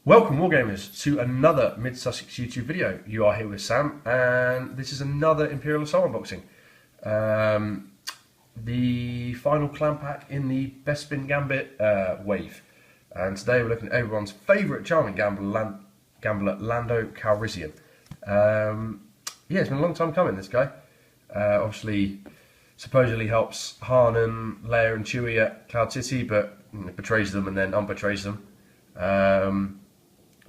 Welcome Wargamers to another Mid-Sussex YouTube video. You are here with Sam and this is another Imperial Assault unboxing. The final clan pack in the Bespin Gambit wave. And today we're looking at everyone's favourite charming gambler, Lando Calrissian. Yeah, it's been a long time coming, this guy. Obviously, supposedly helps Han and Leia and Chewie at Cloud City, but betrays them and then unbetrays them.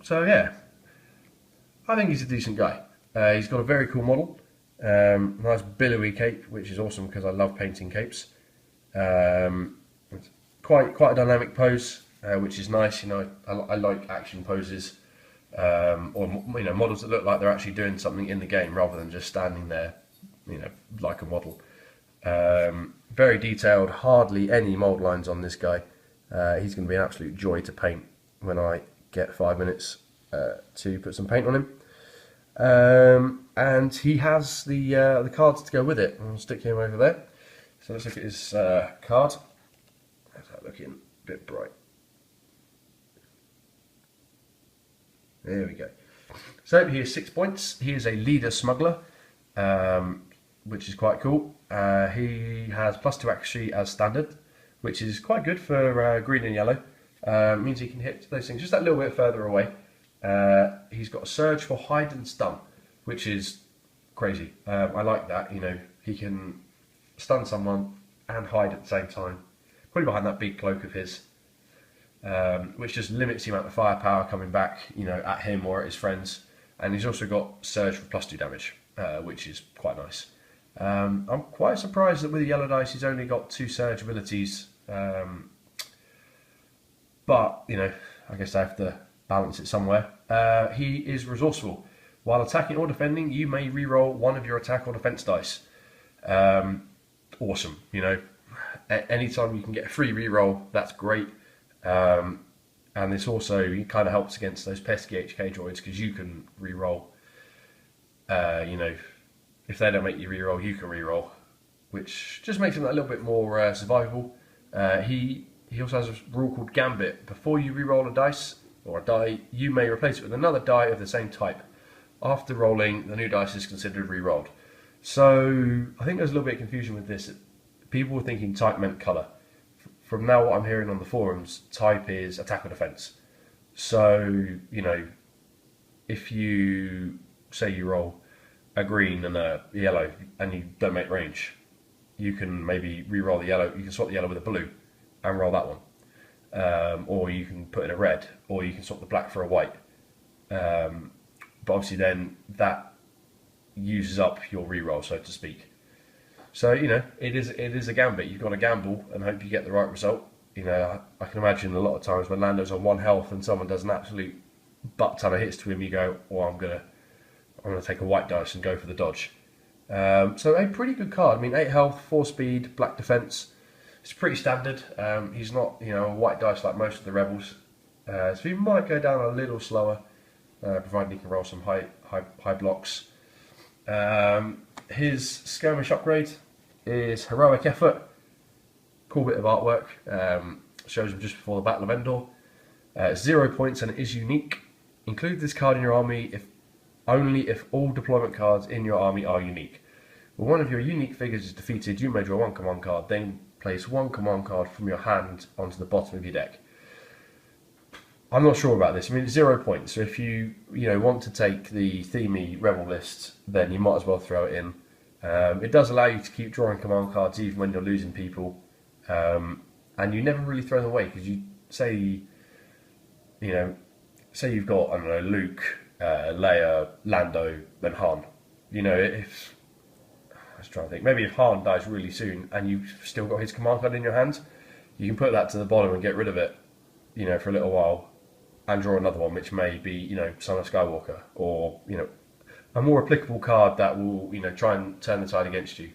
So yeah, I think he's a decent guy. He's got a very cool model, nice billowy cape, which is awesome because I love painting capes. It's quite a dynamic pose, which is nice. You know, I like action poses, or models that look like they're actually doing something in the game rather than just standing there, like a model. Very detailed, hardly any mold lines on this guy. He's going to be an absolute joy to paint when I get 5 minutes to put some paint on him, and he has the cards to go with it. I'll stick him over there. So let's look at his card. How's that looking? A bit bright. There we go. So he has 6 points. He is a leader smuggler, which is quite cool. He has +2 accuracy as standard, which is quite good for green and yellow. Means he can hit those things just that little bit further away. He's got a surge for hide and stun, which is crazy. I like that. He can stun someone and hide at the same time, probably behind that big cloak of his, which just limits the amount of firepower coming back, at him or at his friends. And he's also got surge for +2 damage, which is quite nice. I'm quite surprised that with the yellow dice he's only got 2 surge abilities. But, I guess I have to balance it somewhere. He is resourceful. While attacking or defending, you may reroll one of your attack or defense dice. Awesome, anytime you can get a free reroll, that's great. And this also kind of helps against those pesky HK droids, because you can reroll. If they don't make you reroll, you can reroll, which just makes him a little bit more survivable. He also has a rule called Gambit. Before you re-roll a dice, or a die, you may replace it with another die of the same type. After rolling, the new dice is considered re-rolled. So, I think there's a little bit of confusion with this. People were thinking type meant colour. From now, what I'm hearing on the forums, type is attack or defence. So, if you say you roll a green and a yellow, and you don't make range, you can maybe re-roll the yellow, you can swap the yellow with a blue, and roll that one, or you can put in a red, or you can swap the black for a white. But obviously, then that uses up your reroll, so to speak. So it is a gambit. You've got to gamble and hope you get the right result. I can imagine a lot of times when Lando's on 1 health and someone does an absolute butt ton of hits to him, you go, "Well, I'm gonna take a white dice and go for the dodge." So a pretty good card. I mean, 8 health, 4 speed, black defense. It's pretty standard. He's not, a white dice like most of the rebels, so he might go down a little slower, provided he can roll some high blocks. His skirmish upgrade is heroic effort. Cool bit of artwork. Shows him just before the Battle of Endor. 0 points and it is unique. Include this card in your army only if all deployment cards in your army are unique. When one of your unique figures is defeated, you may draw 1 command card, then place 1 command card from your hand onto the bottom of your deck. I'm not sure about this. I mean, it's 0 points, so if you want to take the themey rebel list, then you might as well throw it in. It does allow you to keep drawing command cards even when you're losing people, and you never really throw them away, because you say you've got, I don't know, Luke, Leia, Lando, then Han. If I was trying to think, maybe if Han dies really soon and you've still got his command card in your hand, you can put that to the bottom and get rid of it, for a little while, and draw another one, which may be, Son of Skywalker, or a more applicable card that will, try and turn the tide against you.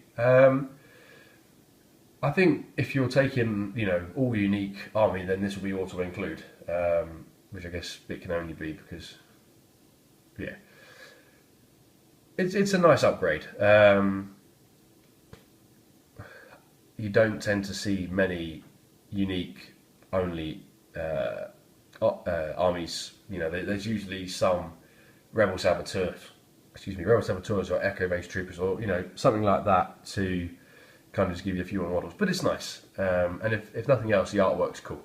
I think if you're taking, all unique army, then this will be auto include, which I guess it can only be because, yeah, it's a nice upgrade. You don't tend to see many unique only armies. You know, there's usually some rebel saboteurs or echo-based troopers, or something like that to kind of just give you a few more models. But it's nice, and if nothing else, the artwork's cool.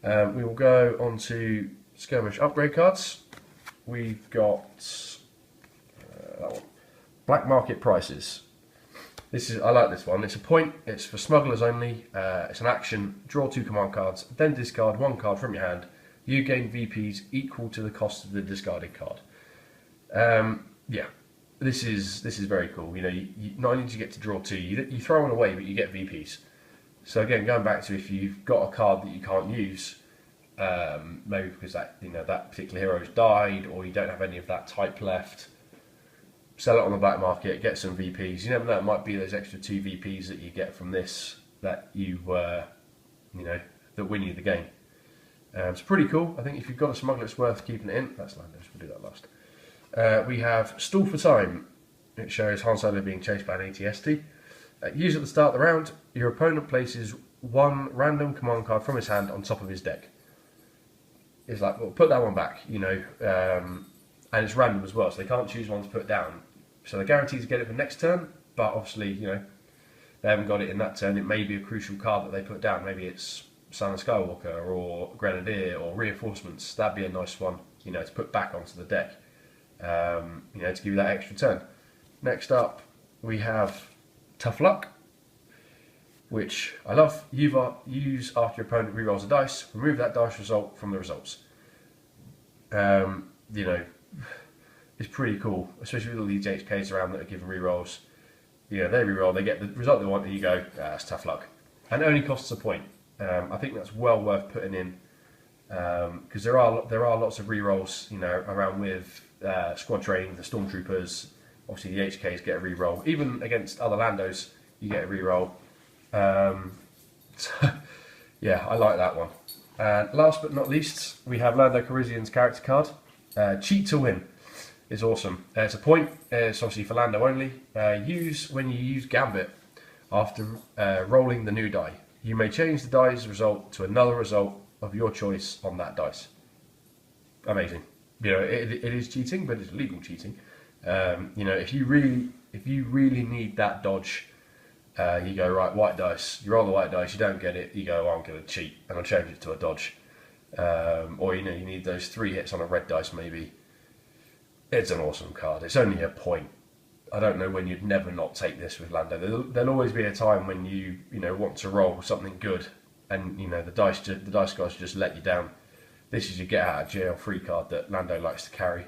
We will go on to Skirmish upgrade cards. We've got that one. Black market prices. I like this one. It's a point. It's for smugglers only. It's an action. Draw 2 command cards. Then discard 1 card from your hand. You gain VPs equal to the cost of the discarded card. Yeah, this is very cool. You not only do you get to draw 2, you throw one away, but you get VPs. So again, going back to if you've got a card that you can't use, maybe because that particular hero's died, or you don't have any of that type left, sell it on the black market, get some VPs. You never know, it might be those extra 2 VPs that you get from this that that win you the game. It's pretty cool. I think if you've got a smuggler, it's worth keeping it in. That's Lando, so we'll do that last. We have Stall for Time. It shows Han Solo being chased by an AT-ST. Use at the start of the round. Your opponent places 1 random command card from his hand on top of his deck. It's like, well, put that one back, and it's random as well, so they can't choose one to put down. So they're guaranteed to get it for next turn, but obviously, they haven't got it in that turn. It may be a crucial card that they put down. Maybe it's Son of Skywalker or Grenadier or Reinforcements. That'd be a nice one, to put back onto the deck, to give you that extra turn. Next up, we have Tough Luck, which I love. Use after your opponent rerolls a dice. Remove that dice result from the results. It's pretty cool, especially with all these HKs around that are given rerolls. They reroll, they get the result they want, and you go, that's Tough Luck. And it only costs a point. I think that's well worth putting in, because there are lots of rerolls, around with squad training, the stormtroopers. Obviously, the HKs get a reroll. Even against other Landos, you get a reroll. Yeah, I like that one. Last but not least, we have Lando Calrissian's character card. Cheat to Win is awesome. It's a point. It's obviously for Lando only. Use when you use Gambit after rolling the new die. You may change the die's result to another result of your choice on that dice. Amazing. It is cheating, but it's legal cheating. If you really need that dodge, you go, right, white dice. You roll the white dice. You don't get it. You go, I'm going to cheat, and I'll change it to a dodge. Or you need those 3 hits on a red dice maybe. It's an awesome card. It's only a point. I don't know when you'd never not take this with Lando. There'll always be a time when you want to roll something good, and the dice guys just let you down. This is your get out of jail free card that Lando likes to carry.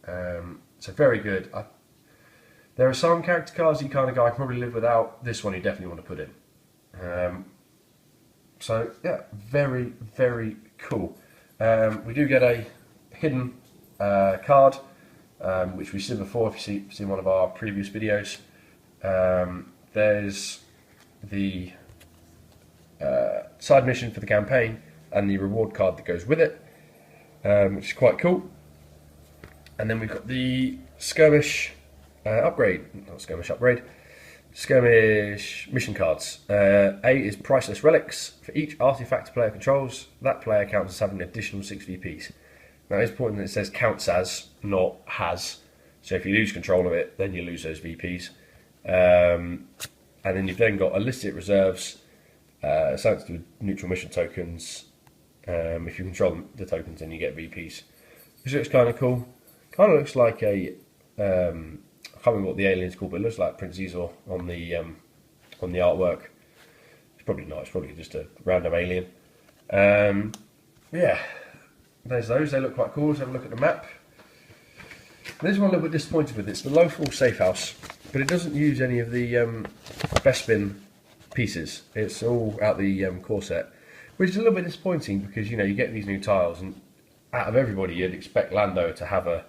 So very good. There are some character cards you kind of go, I can probably live without. This one you definitely want to put in. So yeah, very, very cool. We do get a hidden card, which we've seen before if you've seen one of our previous videos. There's the side mission for the campaign and the reward card that goes with it, which is quite cool. And then we've got the Skirmish Skirmish mission cards. A is priceless relics. For each artifact a player controls, that player counts as having an additional 6 VPs. Now it's important that it says counts as, not has. So if you lose control of it, then you lose those VPs. And then you've then got illicit reserves, something to do with neutral mission tokens. If you control the tokens, then you get VPs. Which looks kind of cool. Kind of looks like a I can't remember what the alien's called, but it looks like Prince Ezor on the artwork. It's probably not. It's probably just a random alien. Yeah, there's those. They look quite cool. Let's have a look at the map. There's one I'm a little bit disappointed with. It's the local safe house, but it doesn't use any of the Bespin pieces. It's all out the core set, which is a little bit disappointing because you get these new tiles, and out of everybody, you'd expect Lando to have a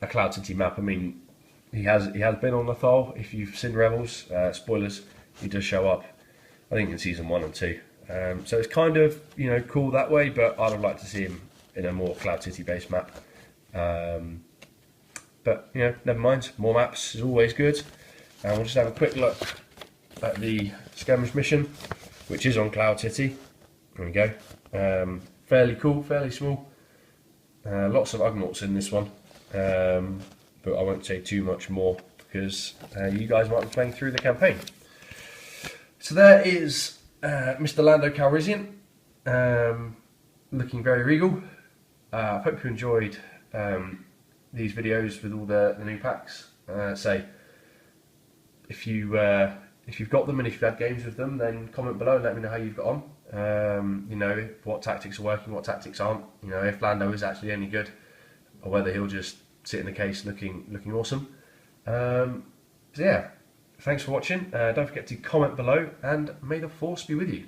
Cloud City map. I mean, he has been on Lothal. If you've seen Rebels, spoilers, he does show up. I think in season 1 and 2. So it's kind of cool that way, but I'd have liked to see him in a more Cloud City based map. But never mind. More maps is always good. And we'll just have a quick look at the Skirmish mission. which is on Cloud City. There we go. Fairly cool, fairly small. Lots of Ugnaughts in this one, but I won't say too much more because you guys might be playing through the campaign. So there is Mr. Lando Calrissian, looking very regal. I hope you enjoyed these videos with all the new packs. Say, if you've got them and if you've had games with them, then comment below and let me know how you've got on. You know, what tactics are working, what tactics aren't. You know, if Lando is actually any good, or whether he'll just sit in the case looking awesome. So yeah, thanks for watching. Don't forget to comment below, and may the force be with you.